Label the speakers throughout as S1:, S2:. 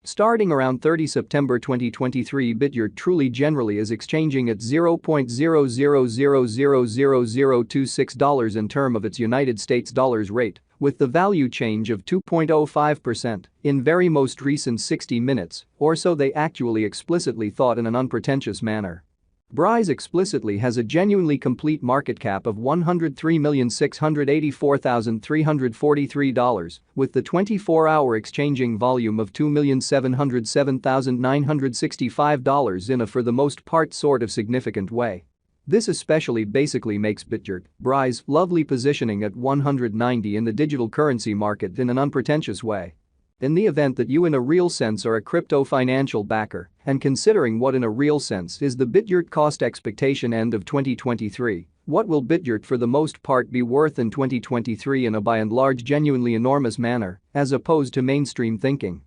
S1: Starting around 30 September 2023, Bitgert truly generally is exchanging at $0.00000026 in term of its United States dollars rate, with the value change of 2.05% in very most recent 60 minutes, or so they actually explicitly thought in an unpretentious manner. Brise explicitly has a genuinely complete market cap of $103,684,343, with the 24-hour exchanging volume of $2,707,965 in a for the most part sort of significant way. This especially basically makes Bitgert, Brise, lovely positioning at 190 in the digital currency market in an unpretentious way. In the event that you in a real sense are a crypto financial backer, and considering what in a real sense is the Bitgert cost expectation end of 2023, what will Bitgert for the most part be worth in 2023 in a by and large genuinely enormous manner, as opposed to mainstream thinking?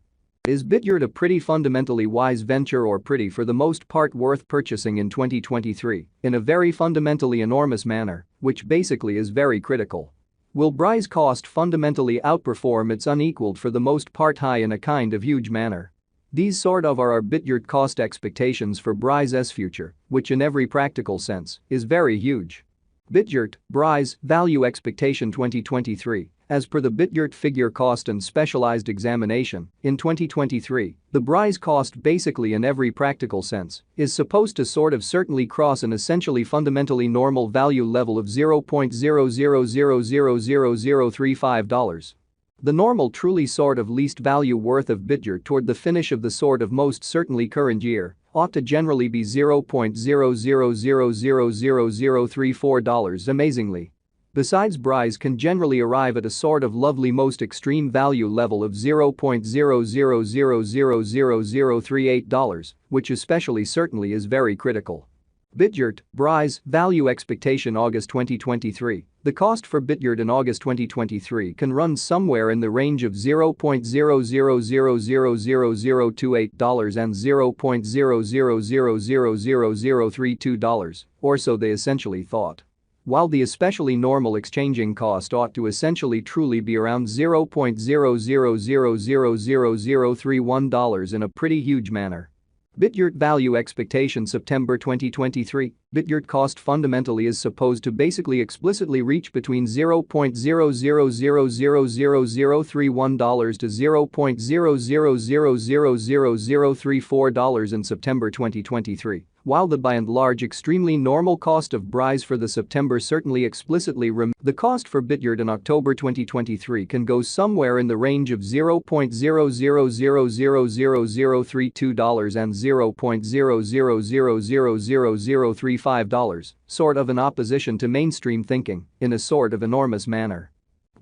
S1: Is Bitgert a pretty fundamentally wise venture or pretty for the most part worth purchasing in 2023 in a very fundamentally enormous manner, which basically is very critical? Will Brise cost fundamentally outperform its unequaled for the most part high in a kind of huge manner? These sort of are our Bitgert cost expectations for Brise's future, which in every practical sense is very huge. Bitgert, Brise, value expectation 2023. As per the Bitgert figure cost and specialized examination, in 2023, the Brise cost basically in every practical sense is supposed to sort of certainly cross an essentially fundamentally normal value level of $0.00000035. The normal truly sort of least value worth of Bitgert toward the finish of the sort of most certainly current year ought to generally be $0.00000034 amazingly. Besides, Brise can generally arrive at a sort of lovely most extreme value level of $0.00000038, which especially certainly is very critical. Bitgert, Brise, value expectation August 2023. The cost for Bitgert in August 2023 can run somewhere in the range of $0.00000028 and $0.00000032, or so they essentially thought. While the especially normal exchanging cost ought to essentially truly be around $0.00000031 in a pretty huge manner. Bitgert value expectation September 2023. Bitgert cost fundamentally is supposed to basically explicitly reach between $0.00000031 to $0.00000034 in September 2023. While the by and large extremely normal cost of Brise for the September certainly explicitly the cost for Bitgert in October 2023 can go somewhere in the range of $0.00000032 and $0.00000035, sort of in opposition to mainstream thinking, in a sort of enormous manner.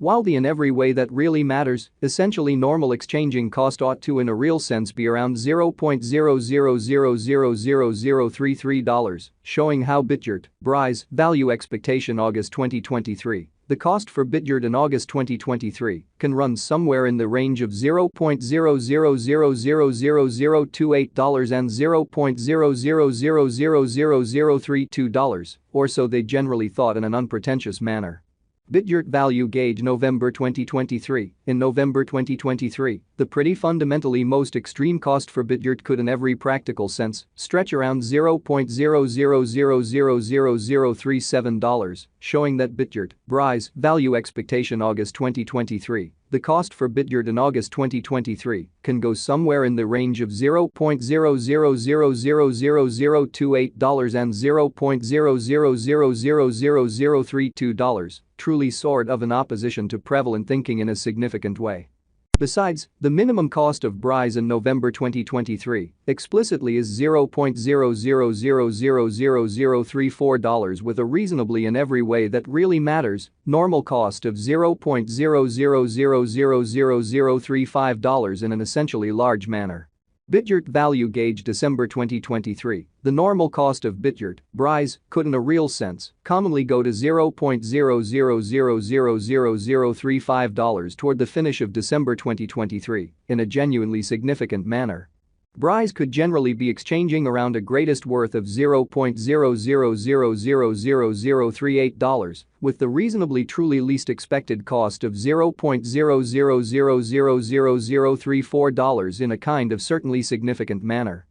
S1: While the in every way that really matters, essentially normal exchanging cost ought to in a real sense be around $0.00000033, showing how Bitgert, Brise, value expectation August 2023. The cost for Bitgert in August 2023 can run somewhere in the range of $0.00000028 and $0.00000032, or so they generally thought in an unpretentious manner. Bitgert value gauge November 2023. In November 2023, the pretty fundamentally most extreme cost for Bitgert could in every practical sense stretch around $0.00000037, showing that Bitgert, Brise, value expectation August 2023. The cost for Bitgert in August 2023 can go somewhere in the range of $0.00000028 and $0.00000032, truly sort of in opposition to prevalent thinking in a significant way. Besides, the minimum cost of Brise in November 2023 explicitly is $0.00000034 with a reasonably in every way that really matters normal cost of $0.00000035 in an essentially large manner. Bitgert value gauge December 2023. The normal cost of Bitgert, Brise, could in a real sense commonly go to $0.00000035 toward the finish of December 2023 in a genuinely significant manner. Brise could generally be exchanging around a greatest worth of $0.00000038, with the reasonably truly least expected cost of $0.00000034 in a kind of certainly significant manner.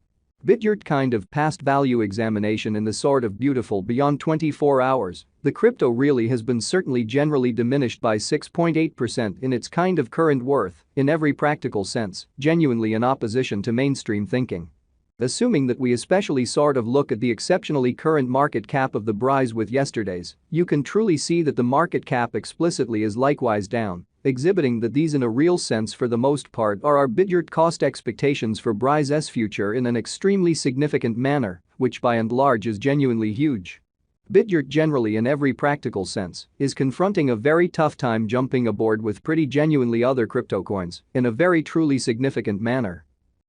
S1: Bitgert kind of past value examination in the sort of beautiful beyond 24 hours, the crypto really has been certainly generally diminished by 6.8% in its kind of current worth, in every practical sense, genuinely in opposition to mainstream thinking. Assuming that we especially sort of look at the exceptionally current market cap of the Brise with yesterday's, you can truly see that the market cap explicitly is likewise down, exhibiting that these in a real sense for the most part are our Bitgert cost expectations for Brise's future in an extremely significant manner, which by and large is genuinely huge. Bitgert generally in every practical sense is confronting a very tough time jumping aboard with pretty genuinely other crypto coins in a very truly significant manner.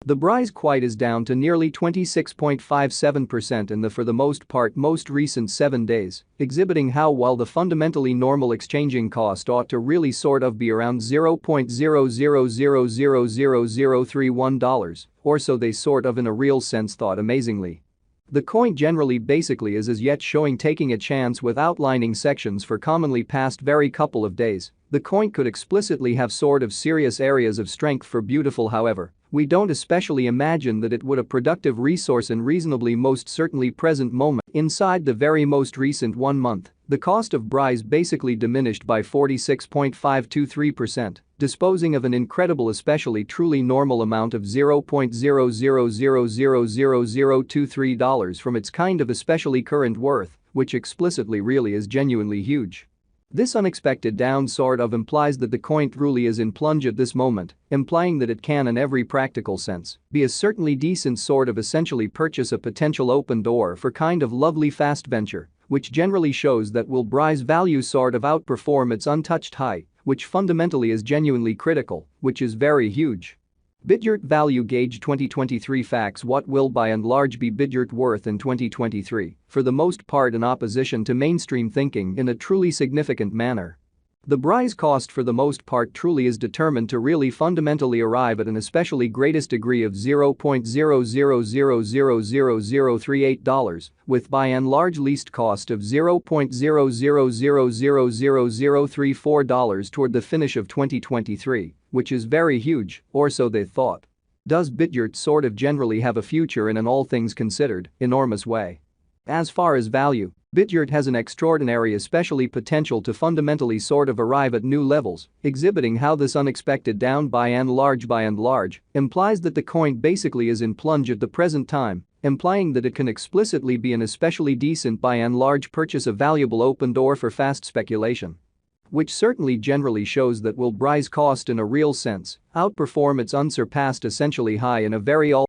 S1: The Brise quite is down to nearly 26.57% in the for the most part most recent 7 days, exhibiting how while the fundamentally normal exchanging cost ought to really sort of be around $0.00000031 or so they sort of in a real sense thought amazingly. The coin generally basically is as yet showing taking a chance with outlining sections for commonly past very couple of days. The coin could explicitly have sort of serious areas of strength for beautiful however, we don't especially imagine that it would a productive resource in reasonably most certainly present moment inside the very most recent 1 month. The cost of Brise basically diminished by 46.523%, disposing of an incredible especially truly normal amount of $0.00000023 from its kind of especially current worth, which explicitly really is genuinely huge. This unexpected down sort of implies that the coin truly is in plunge at this moment, implying that it can in every practical sense be a certainly decent sort of essentially purchase a potential open door for kind of lovely fast venture, which generally shows that will Brise value sort of outperform its untouched high, which fundamentally is genuinely critical, which is very huge. Bitgert Value Gauge 2023 Facts. What will by and large be Bitgert worth in 2023, for the most part in opposition to mainstream thinking in a truly significant manner? The Brise cost for the most part truly is determined to really fundamentally arrive at an especially greatest degree of $0.00000038, with by and large least cost of $0.00000034 toward the finish of 2023, which is very huge, or so they thought. Does Bitgert sort of generally have a future in an all things considered, enormous way? As far as value, Bitgert has an extraordinary especially potential to fundamentally sort of arrive at new levels, exhibiting how this unexpected down by and large implies that the coin basically is in plunge at the present time, implying that it can explicitly be an especially decent by and large purchase of valuable open door for fast speculation. Which certainly generally shows that will Brise cost in a real sense outperform its unsurpassed essentially high in a very all